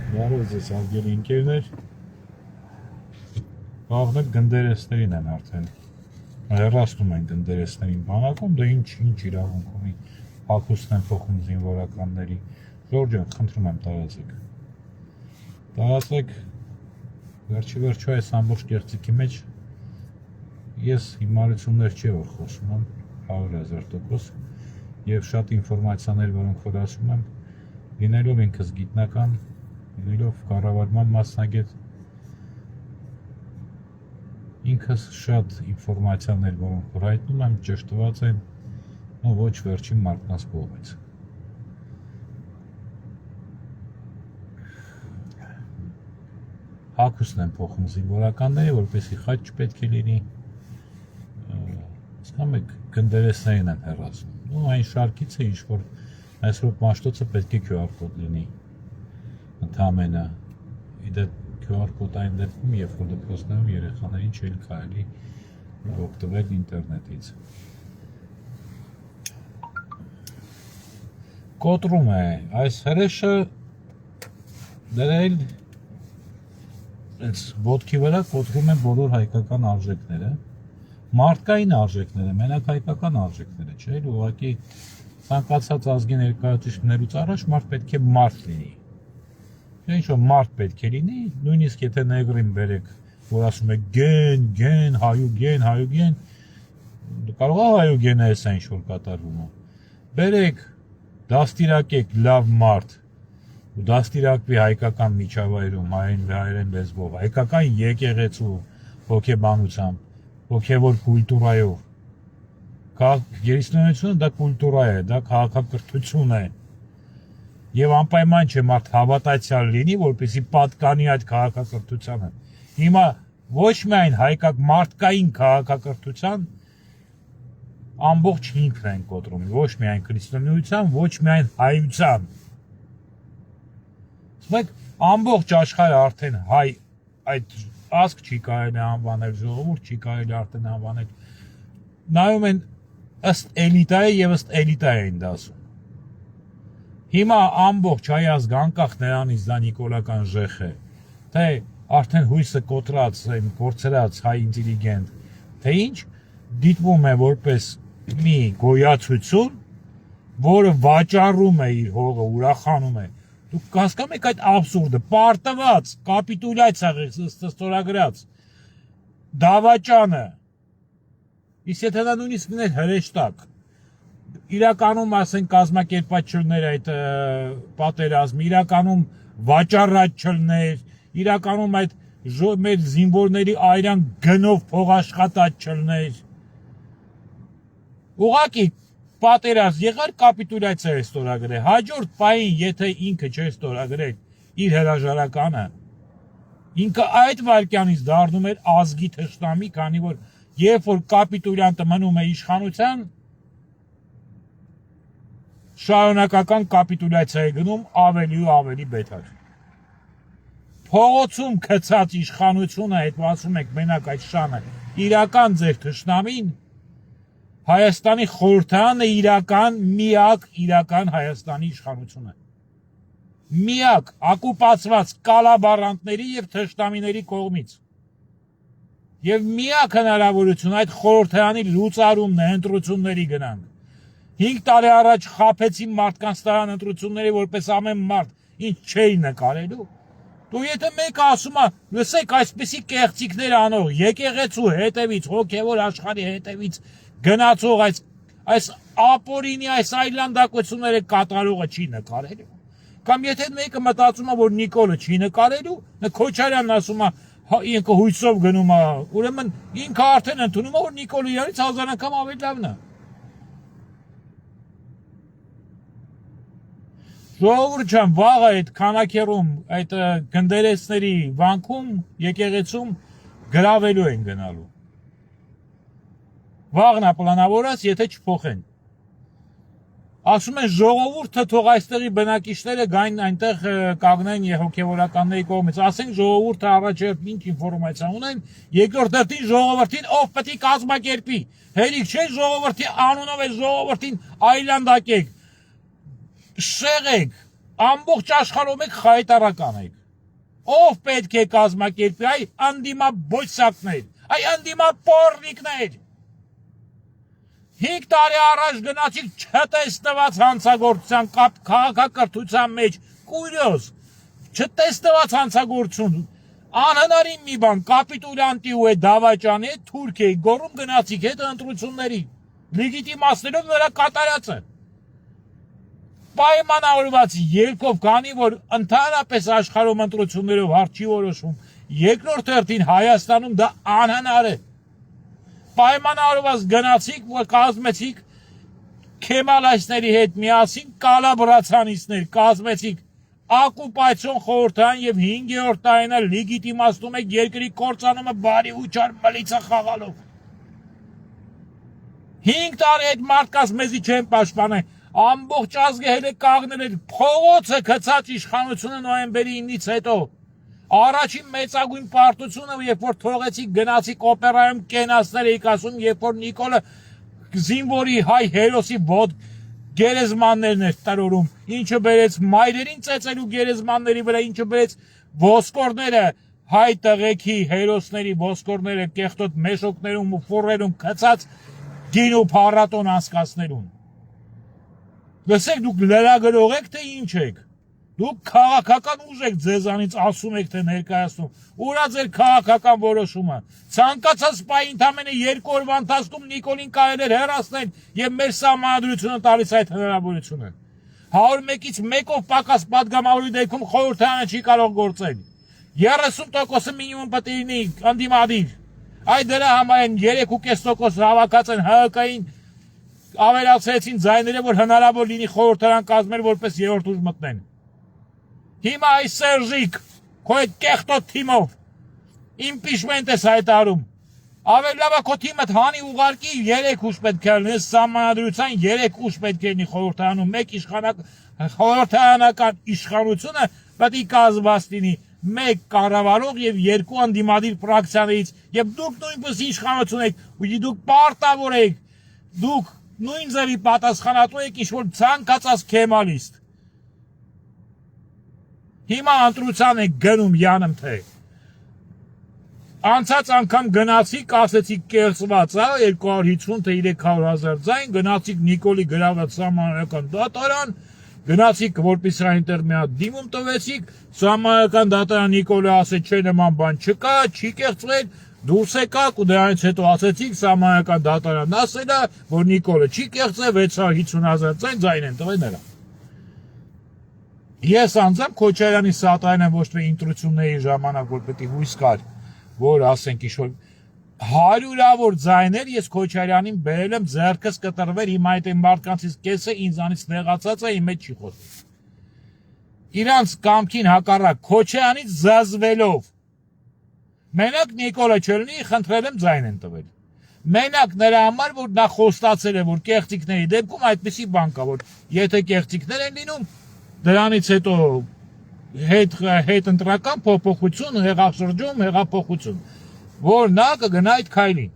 Բարև ձեզ հարգելի ընկերներ, վաղը գնդերեսներին են արդեն, հեռացնում են գնդերեսներին բանակում, դա ինչ իրավունք ունի, հագուստն են փոխում զինվորականների, Ժորժ ջան, խնդրում եմ տարածեք, վերջի վերջո այս ամբողջ կեղծիքի մեջ ես հիմարություններ չի որ խոսում եմ 100,000% և շատ ինֆորմացիաներ, որոնք որ ասում եմ, լինելով ինքս գիտնական, լինելով կառավարման մասնագետ, ինքս շատ ինֆորմացիաներ, որոնք որ հայտնում եմ, ճշտված են ոչ վերջին մարդկանց կողմից։ Հագուստն են փոխում զինվորականները, որպեսզի խաչ չպետք է լինի, հասկանում եք, գնդերեսներին են հեռացնում։ Ու այն շարքից է, ինչ որ այսօր մաշտոցը պետք է QR կոդ լինի, ընդամենը, իդեպ QR կոդային դեպքում, երբ որ դպրոցներում երեխաներին չի կարելի օգտվել ինտերնետից։ Կոտրում է, այս հրեշը դրել ոտքի վրա կոտրում են բոլոր հայկական արժեքները, մարդկային արժեքները, մենակ հայկական արժեքները, չէ՞, ուղղակի ցանկացած ազգի ներկայացուցիչներից առաջ մարդ պետք է մարդ լինի։ Ինչ-որ մարդ պետք է լինի, նույնիսկ եթե նեգրին բերեք, որ ասում է գեն, հայուգեն, կարող է հայուգենը էս է ինչ-որ կատարվում է։ Բերեք, դաստիարակեք լավ մարդ, ու դաստիարակվի հայկական միջավայրում, հայերեն լեզվով, հայկական եկեղեցու հոգեբանությամբ, հոգևոր կուլտուրայով։ Գերիստոնեությունը դա կուլտուրա է, դա քաղաքակրթություն է։ Եվ անպայման չէ մարդ հավատացյալ լինի, որպեսզի պատկանի այդ քաղաքակրթությանը։ Հիմա ոչ միայն մարդկային քաղաքակրթության ամբողջ հիմքն են կոտրում, ոչ միայն քրիստոնեության, ոչ միայն հայության։ Ասենք ամբողջ աշխարհը արդեն հայ այդ ազգ չի կարելի անվանել, ժողովուրդ չի կարելի արդեն անվանել։ Նայում են ըստ էլիտայի եւ ըստ էլիտայի են դասում։ Հիմա ամբողջ հայ ազգ անկախ նրանից դա նիկոլական ժեխ է, թե արդեն հույսը կոտրած, կորցրած հայ ինտելիգենտ, թե ինչ դիտվում է որպես մի գոյացություն, որը վաճառում է իր հողը, ուրախանում է։ Դուք հասկանում եք այդ աբսուրդը, պարտված, կապիտուլյացիա ստորագրած, դավաճանը, իսկ եթե դա նույնիսկ լիներ հրեշտակ, իրականում ասենք կազմակերպած չլներ այդ պատերազմը, իրականում վաճառած չլներ, իրականում այդ մեր զինվորների այրան գնով փողաշխատած չլներ, ուղղակի պատերազմ եղար, կապիտուլյացիա է ստորագրել, հաջորդ պահին, եթե ինքը չէր ստորագրել իր հրաժարականը, ինքը այդ վայրկյանից դառնում էր ազգի թշնամի, քանի որ երբ որ կապիտուլյանտը մնում է իշխանության, շարունակական կապիտուլյացիա է գնում ավելի ու ավելի բետար։ Փողոցում գցած իշխանությունը, հետո եք մենակ այդ շանը, իրական ձեր թշնամին, Հայաստանի խորհրդարանը միակ իրական Հայաստանի իշխանությունը։ Միակ ակուպացված կալաբարանտների և թշնամիների կողմից։ Եվ միակ հնարավորություն այդ խորհրդարանի լուծարումն է ընտրությունների գնանք։ 5 տարի առաջ խաբեցին մարդկանց տարան ընտրությունների, որպես ամեն մարդ, ինչ չէի նկարելու։ Դու եթե մեկը ասում է, լսեք այսպիսի կեղծիքներ անող, եկեղեցու հետևից, հոգևոր աշխարհի հետևից գնացող այս ապօրինի, այս այլանդակությունները կատարողը չի նկարելու։ Կամ եթե մեկը մտածում է, որ Նիկոլը չի նկարելու, Քոչարյանն ասում է, ինքը հույսով գնում է, ուրեմն ինքը արդեն ընդունում է, որ Նիկոլը իրանից 1000 անգամ ավելի լավն է։ Ժողովուրդ ջան, վաղը այդ քանաքեռում, այդ գնդերեսների վանքում, եկեղեցում գրավելու են գնալու։ Վաղն է պլանավորած, եթե չփոխեն։ Ասում են ժողովուրդը թող այստեղի բնակիչները գային այնտեղ կանգնեն հոգևորականների կողմից, ասենք ժողովուրդը առաջերտ ինչ ինֆորմացիա ունեն, երկրորդ դեպքին ժողովրդին ով պետք է կազմակերպի, հերիք չէ ժողովրդի անունով է ժողովրդին այլանդակեք, շեղեք, ամբողջ աշխարհում եք խայտարական եք։ Ով պետք է կազմակերպի, այ անդիմա բոյսակներ, այ անդիմա պոռնիկներ։ 5 տարի առաջ գնացիք չտեսնված հանցագործության քաղաքակրթության մեջ, կուրիոզ, չտեսնված հանցագործություն, անհնարին մի բան, կապիտուլյանտի ու է դավաճանի հետ Թուրքիայի գոռում գնացիք հետ ընտրությունների, լեգիտիմացնելով նրա կատարածը։ Պայմանավորված երկով, քանի որ ընդհանրապես աշխարհում ընտրություններով հարց չի որոշվում, երկրորդ հերթին Հայաստանում դա անհնար է։ Պայմանավորված գնացիք, որ կազմեցիք քեմալայցների հետ միասին կալաբրացիոնիստներ, կազմեցիք օկուպացիոն խորհրդային եւ 5-րդ տարին լեգիտիմացնում եք երկրի կործանումը բարի ու չար մլիցա խաղալով։ 5 տարի այդ մարդկանց մեզի չեն պաշտպանել, ամբողջ ազգը հենց կաղնել էր, փողոցը գցած իշխանությունը նոյեմբերի 9-ից հետո։ Առաջին մեծագույն պարտությունը, երբ որ թողեցիք գնացիք օպերայում կենացներ եք ասում, երբ որ Նիկոլը զինվորի հայ հերոսի ոդ գերեզմաններն էր տրորում, ինչը բերեց մայրերին ծեծելու գերեզմանների վրա, ինչը բերեց ոսկորները հայ տղեկի հերոսների ոսկորները կեղտոտ մեշոկներում ու ֆուրերում գցած գին ու փառատոն անցկացներուն։ Լսեք, դուք լրագրող եք, թե ինչ եք։ Դուք քաղաքական ուժ եք ձեզանից ասում եք, թե ներկայացնում։ Ուրա ձեր քաղաքական որոշումը։ Ցանկացած պահի ընդամենը 2 օրվա ընթացքում Նիկոլին կարելի էր հեռացնել եւ մեր սահմանադրությունը տալիս այդ հնարավորությունը։ 101-ից 1-ով պակաս պատգամավորի դեպքում խորհրդարանը չի կարող գործել։ 30%-ը մինիմում պետք է լինի անդիմադիր։ Այդ դրա համար են 3.5% հավաքած են ՀԿ-ին ավելացրեցին ձայները, որ հնարավոր լինի խորհրդարան կազմել, որպես երրորդ ուժ մտնեն։ Հիմա այս Սերժիկ, քո այդ կեղտոտ թիմով իմպիչմենտ ես հայտարարում։ Ավելի լավ է քո թիմը հանի ուղարկի 3 ուժ պետք է լինի, սահմանադրության 3 ուժ պետք է լինի խորհրդարանում, մեկ խորհրդարանական իշխանությունը պետք է կազմված լինի, 1 կառավարող եւ 2 անդիմադիր ֆրակցիաներից, եւ դուք նույնպես իշխանություն եք, ու դուք պարտավոր եք, դուք նույն ձևի պատասխանատու եք ինչ-որ ցանկացած քեմալիստ։ Հիմա ընտրության եք գնում յանում թե։ Անցած անգամ գնացիք, ասեցիք կեղծված, 250 թե 300,000 ձայն, գնացիք Նիկոլի գրաված սահմանադրական դատարան, գնացիք որպես այնտեղ մի հատ դիմում տվեցիք, սահմանադրական դատարան Նիկոլը ասեց չէ նման բան չկա, չի կեղծվել, դուրս եկաք ու դրանից հետո ասեցիք սահմանադրական դատարանն ասել է, որ Նիկոլը չի կեղծել 650,000 ձայն են տվել նրան։ Ես անձամբ Քոչարյանի սատարն եմ ոչ թե ընտրությունների ժամանակ, որ պետք է հույս կար, որ ասենք ինչ-որ 100-ավոր ձայներ ես Քոչարյանին բերել եմ ձեռքս կտրվել, հիմա այդ մարդկանցից կեսը ինձանից նեղացած է, իմ հետ չի խոսում։ Իրանց կամքին հակառակ Քոչարյանից զազվելով, մենակ Նիկոլը չլինի, խնդրել եմ ձայն են տվել։ Մենակ նրա համար, որ նա խոստացել է, որ կեղծիքների դեպքում այդպիսի բան կա, որ եթե կեղծիքներ են լինում, դրանից հետո հետ ընտրական փոփոխություն, հեղաշրջում, հեղափոխություն, որ նա կգնա այդ քայլին։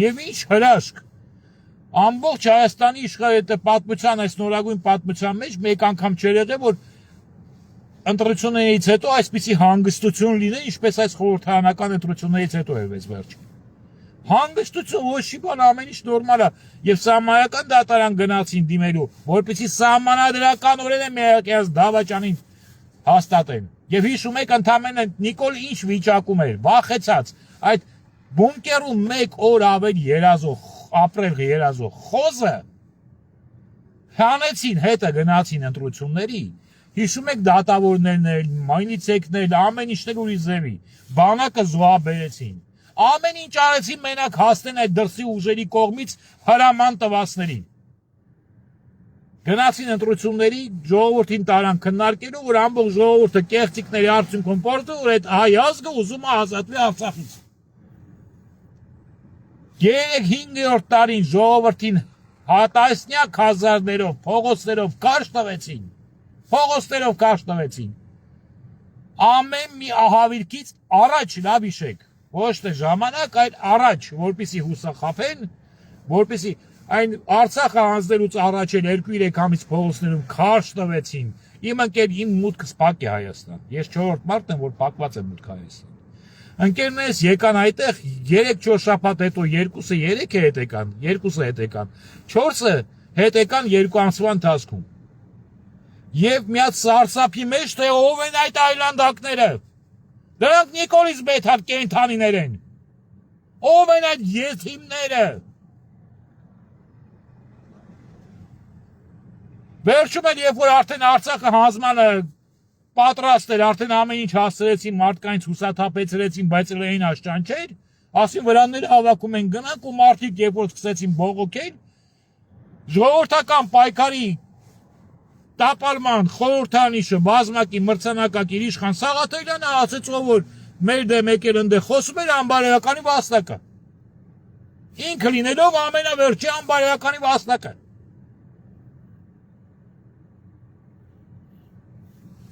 Եվ ինչ հրաշք։ Ամբողջ Հայաստանի իշխանության պատմության այս նորագույն պատմության մեջ մեկ անգամ չէր եղել, որ ընտրություններից հետո այսպիսի հանգստություն լինի, ինչպես այս խորհրդարանական ընտրություններից հետո է վերջին։ Հանգստություն ոչ մի բան, ամեն ինչ նորմալ է, եւ սահմանադրական դատարան գնացին դիմելու, որպեսզի սահմանադրականորեն միակյաց դավաճանին հաստատեն։ Եվ հիշում եք ընդամենը Նիկոլը ինչ վիճակում էր, վախեցած, այդ բունկերում 1 օր ավել երազող, ապրել երազող խոզը հանեցին, հետը գնացին ընտրությունների։ Հիշում եք դատավորներն, մայնիցեկներ, ամեն ինչն ուրիշ ձևի, բանակը զոհաբերեցին։ Ամեն ինչ արեցին մենակ հասնեն այդ դրսի ուժերի կողմից հրաման տվածներին։ Գնացին ընտրությունների, ժողովրդին տարան քննարկելու, որ ամբողջ ժողովուրդը կեղծիքների արդյունքում փորձում, որ այդ հայ ազգը ուզում է ազատվի Արցախից։ 3-5-րդ տարին ժողովրդին հատասնյակ հազարներով, փողոցներով քարշ տվեցին։ Ամեն մի ահավիրքից առաջ լավ հիշեք, ոչ թե ժամանակ, այլ առաջ, որպեսզի հուսախաբեն, որպեսզի այն Արցախը հանձնելուց առաջ էլ 2-3 ամիս փողոցներում քարշ տվեցին, Իմ ընկեր իմ մուտքը սպակ է Հայաստան։ Ես 4-րդ մարդն եմ, որ փակված է մուտքը Հայաստան։ Ընկերներս եկան այդտեղ 3-4 շաբաթ հետո 2-ը 3-ը հետ եկան, 2-ը հետ եկան, 4-ը հետ եկան 2 ամսվա ընթացքում։ Եվ միած սարսափի մեջ թե ով են այդ այլանդակները։ Դրանք Նիկոլիս Բեթար կենթանիներ են։ Ով են այդ եթիմները։ Վերջում էլ երբ որ արդեն Արցախը հանձնանը պատրաստ էր, արդեն ամեն ինչ հասցրեցին, մարդկանց հուսաթափեցրեցին, բայց լեին աշճան չէր, ասին վրանները հավաքում են գնանք ու մարդիկ երբ որ սկսեցին բողոքել, ժողովրդական պայքարի տապալման խորհրդանիշը բազմակի մրցանակակիր Իշխան Սաղաթելյանը ասեց, որ մեր դեմ եկել ընդե խոսում էր անբարոյականի վաստակը։ Ինքը լինելով ամենավերջի անբարոյականի վաստակը։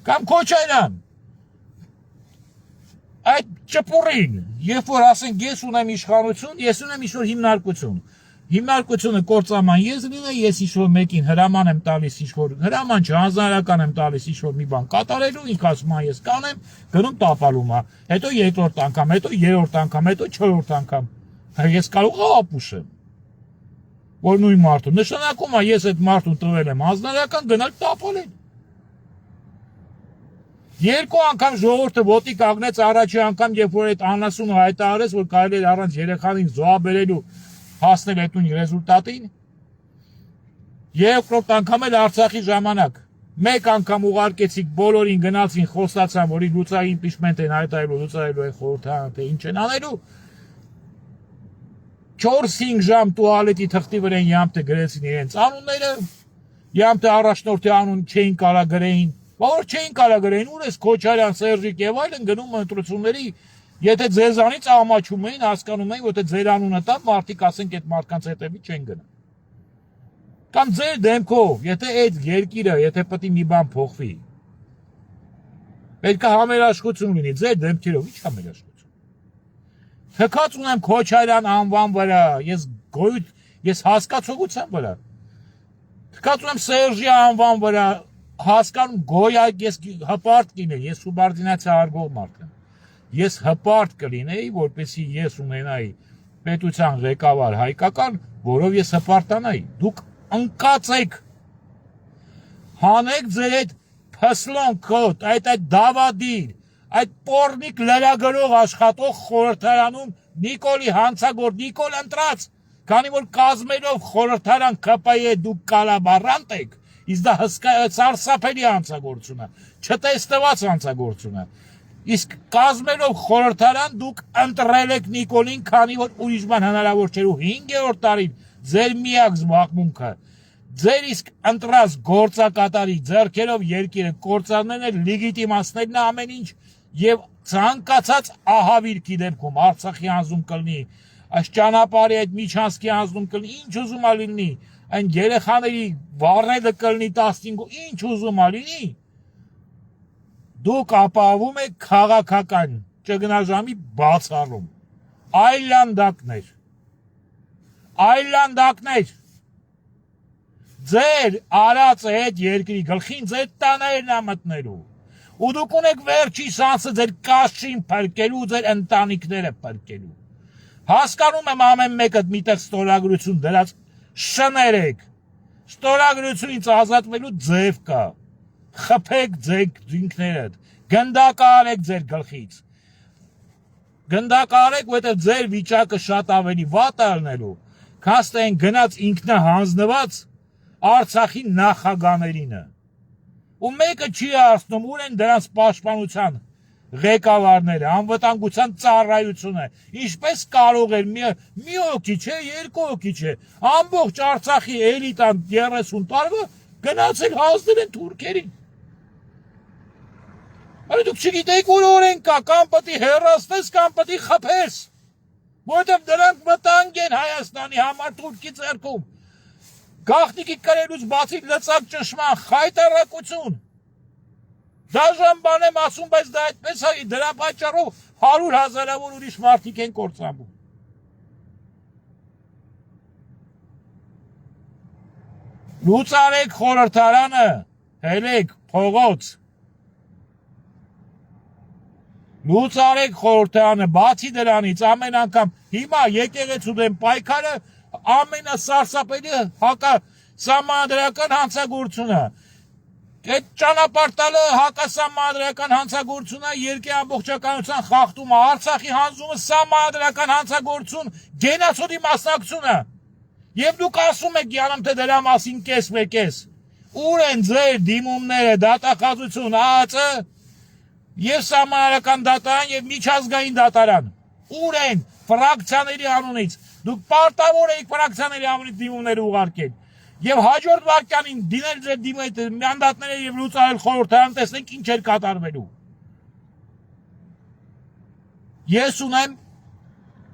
Կամ Քոչարյան, այդ ճպուրին, երբ որ ասենք ես ունեմ իշխանություն, ես ունեմ ինչ-որ հիմնարկություն, հիմնարկությունը կործաման ես լինե, ես ինչ-որ մեկին հրաման եմ տալիս, ինչ-որ հրաման չէ, հանձնարարական եմ տալիս ինչ-որ մի բան կատարելու, ինքը ասում է ես կանեմ, գնում տապալում է, հետո երկրորդ անգամ, հետո երրորդ անգամ, հետո չորրորդ անգամ, ես կարող եմ ապուշեմ, որ նույն մարդու, նշանակում է ես այդ մարդուն տվել եմ հանձնարարական գնալ տապալել։ Երկու անգամ ժողովուրդը ոտի կանգնեց առաջի անգամ, երբ որ այդ անասունը հայտարարեց, որ կարելի էր առանց երեխանին զոհաբերելու հասնել այդ նույն ռեզուլտատին։ Երկրորդ անգամ էլ Արցախի ժամանակ մեկ անգամ ուղարկեցիք բոլորին գնացին խոստացան, որ լուծային իմպիչմենտ են հայտարարելու, լուծարելու են խորհրդարանը, թե ինչ են անելու։ 4-5 ժամ տուալետի թղթի վրա յամտը գրեցին իրենց անունները, յամտը առաջնորդի անուն չէին կարա գրեին։ Որ չէին կարող գրեին, ուր ես Քոչարյան, Սերժիկ եւ այլն գնում ընտրությունների, եթե ձեզանից ամաչում էին, հասկանում էին, որ թե ձեր անունը տան, մարդիկ ասենք այդ մարդկանց հետևի չեն գնա։ Կամ ձեր դեմքով, եթե այդ երկիրը, եթե պետք է մի բան փոխվի, պետք է համերաշխություն լինի, ձեր դեմքերով, ի՞նչ համերաշխություն։ Թքած ունեմ Քոչարյան անվան վրա, ես հասկացողության վրա։ Թքած ունեմ Սերժի անվան վրա, հասկանում գոյակ ես հպարտ կլինեի, ես սուբարդինացիա արգող մարդ եմ, ես հպարտ կլինեի, որպեսզի ես ունենայի պետության ղեկավար հայկական, որով ես հպարտանայի, դուք ընկած եք, հանեք ձեր այդ փսլոն կոտ, այդ դավադիր, այդ պորնիկ լրագրող աշխատող խորհրդարանում Նիկոլի հանցագործ, Նիկոլ ընտրած, քանի որ կազմելով խորհրդարան ԿՊ դուք կալաբարանտ եք, իսկ դա հսկա սարսափելի հանցագործություն է, չտեսնված հանցագործություն է, իսկ կազմելով խորհրդարան դուք ընտրել եք Նիկոլին, քանի որ ուրիշ բան հնարավոր չէր ու 5-րդ տարին ձեր միակ զբաղմունքը, ձեր իսկ ընտրած գործակատարի ձեռքերով երկիրը կործանելն է, լեգիտիմացնելն է ամեն ինչ եւ ցանկացած ահավիրքի դեպքում Արցախի հանձնում կլինի, այս ճանապարհի այդ միջանցքի հանձնում կլինի, ինչ ուզում ա լինի, այն երեխաների վառելը կլինի 15, ինչ ուզում ա լինի, դուք ապահովում եք քաղաքական ճգնաժամի բացառում, այլանդակներ, ձեր արածը այդ երկրի գլխին ձեր տաներն ա մտնելու, ու դուք ունեք վերջի շանսը ձեր կաշին փրկելու, ձեր ընտանիքները փրկելու, հասկանում եմ ամեն մեկը միտեղ ստորագրություն դրած շներեք, ստորագրությունից ազատվելու ձև կա, խփեք ձեր ինքներդ, գնդակարեք ձեր գլխից, գնդակարեք, որտեղ ձեր վիճակը շատ ավելի վատ ալնելու, քան այն գնաց ինքնահանձնված Արցախի նախագաներինը, ու մեկը չի ասնում, ուր են դրանց պաշտպանության ղեկավարները, անվտանգության ծառայությունը, ինչպես կարող էր մի հոգի չէ, երկու հոգի չէ, ամբողջ Արցախի էլիտան 30 տարվա գնացել հանձնել են թուրքերին։ Արի դուք չգիտեք, որ օրենք կա, կամ պետք է հեռացնես, կամ պետք է խփես, որովհետև դրանք վտանգ են Հայաստանի համար թուրքի ձեռքում։ Գաղտնիքի կրելուց բացի լծակ ճնշման խայտարակություն։ Դաժան բան եմ ասում, բայց դա այդպես է, դրա պատճառով 100,000-ավոր ուրիշ մարդիկ են կործանվում։ Լուծարեք խորհրդարանը, հելեք, փողոց, լուծ արեք խորհրդարանը, բացի դրանից ամեն անգամ հիմա եկեղեցու դեմ պայքարը ամենասարսափելի հակասահմանադրական հանցագործությունը։ Այդ ճանապարհ տալը հակասահմանադրական հանցագործությունը, երկրի ամբողջականության խախտումը, Արցախի հանձումը սահմանադրական հանցագործություն, գենոցիդի մասնակցությունը։ Եվ դուք ասում եք յանում թե դրա մասին կես։ Ուր են ձեր դիմումները, դատախազություն, ԱԱԾ եւ սահմանադրական դատարան եւ միջազգային դատարան։ Ուր են ֆրակցիաների անունից։ Դուք պարտավոր եք ֆրակցիաների անունից դիմումներ ուղարկել։ Եվ հաջորդ վարքյանին դինել ձեր մանդատները եւ լուծարել խորհրդարան, տեսնենք ինչ էր կատարվելու։ Ես ունեմ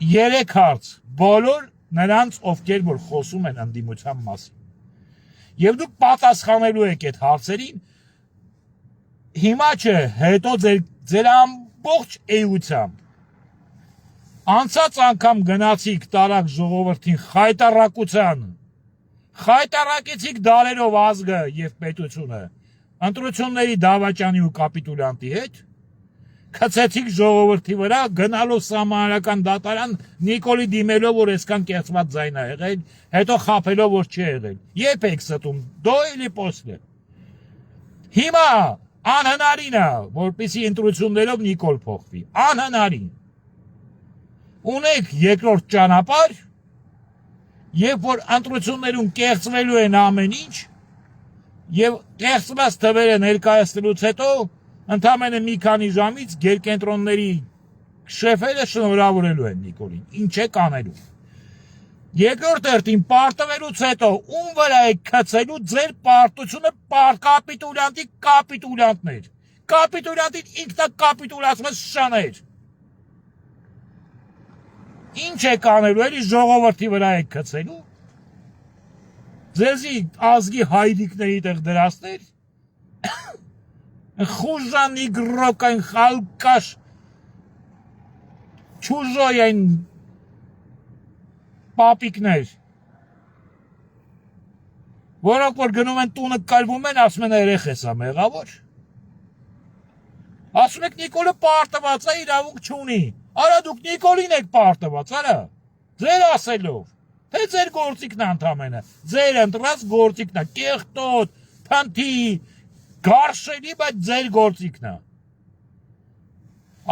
3 հարց բոլոր նրանց, ովքեր որ խոսում են ընդդիմության մասին։ Եվ դուք պատասխանելու եք այդ հարցերին, հիմա չէ, հետո ձեր ամբողջ էությամբ։ Անցած անգամ գնացիք տարակ ժողովրդին խայտարակեցիք դարերով ազգը եւ պետությունը, ընտրությունների դավաճանի ու կապիտուլյանտի հետ, քցեցիք ժողովրդի վրա, գնալով սահմանադրական դատարան, Նիկոլի դիմելով, որ այսքան կեղծված ձայն է եղել, հետո խաբելով, որ չի եղել։ Երբ եք ստում, դոյլի պոստը։ Հիմա անհնարին է, որպեսզի ընտրություններով Նիկոլ փոխվի, անհնարին։ Ունեք երկրորդ ճանապարհ, երբ որ ընտրություններում կեղծվելու են ամեն ինչ, եւ կեղծված թվերը ներկայացնելուց հետո ընդամենը մի քանի ժամից գերկենտրոնների շեֆերը շնորհավորելու են Նիկոլին, ինչ է կանելու։ Երկրորդ հերթին պարտվելուց հետո ում վրա է քցելու ձեր պարտությունը կապիտուլյանտի կապիտուլյանտներ։ Կապիտուլյանտին ինքնակապիտուլացված շաներ։ Ինչ է կանելու, էլի ժողովրդի վրա է քցելու։ Ձեզի ազգի հայրիկների տեղ դրասներ։ Խուժան իգրոկային խալկաշ չուժոյեն պապիկներ, որոնք որ գնում են տունը կալվում են, ասում են երեխես է մեղավոր։ Ասում եք Նիկոլը պարտված է, իրավունք չունի։ Արա դուք Նիկոլին եք պարտված, արա, ձեր ասելով, թե ձեր գործիքն է ընդամենը, ձեր ընտրած գործիքն է, կեղտոտ, փնթի, գարշելի, բայց ձեր գործիքն է։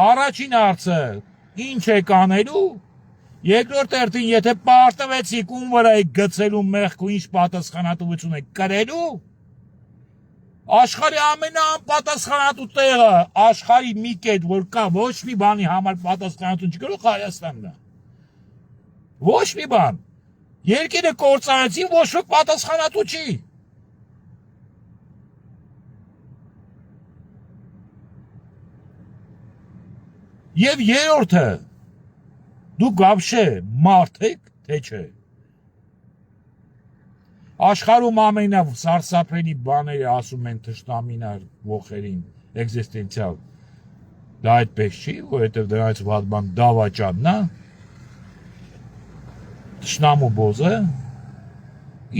Առաջին հարցը, ինչ եք անելու, երկրորդ հերթին, եթե պարտվեցիք, ում վրա եք գցելու մեղք ու ինչ պատասխանատվություն եք կրելու, աշխարհի ամենաանպատասխանատու տեղը, աշխարհի մի կետ, որ կա, ոչ մի բանի համար պատասխանատվություն չկրող Հայաստանն է։ Ոչ մի բան։ Երկիրը կործանեցին, ոչ ոք պատասխանատու չի։ Եվ երրորդը, դուք վաբշե մարդ եք, թե չէ։ Աշխարհում ամենասարսափելի բաները ասում են թշնամին ոխերին, էգզիստենցիալ։ Դա այդպես չի, որովհետև դրանից վատ բան դավաճանն է, թշնամու բոզը,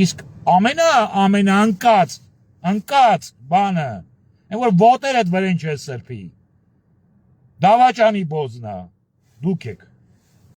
իսկ ամենաանկած բանը, այն որ ոտերդ վրեն չես սրբի, դավաճանի բոզն է, դուք եք։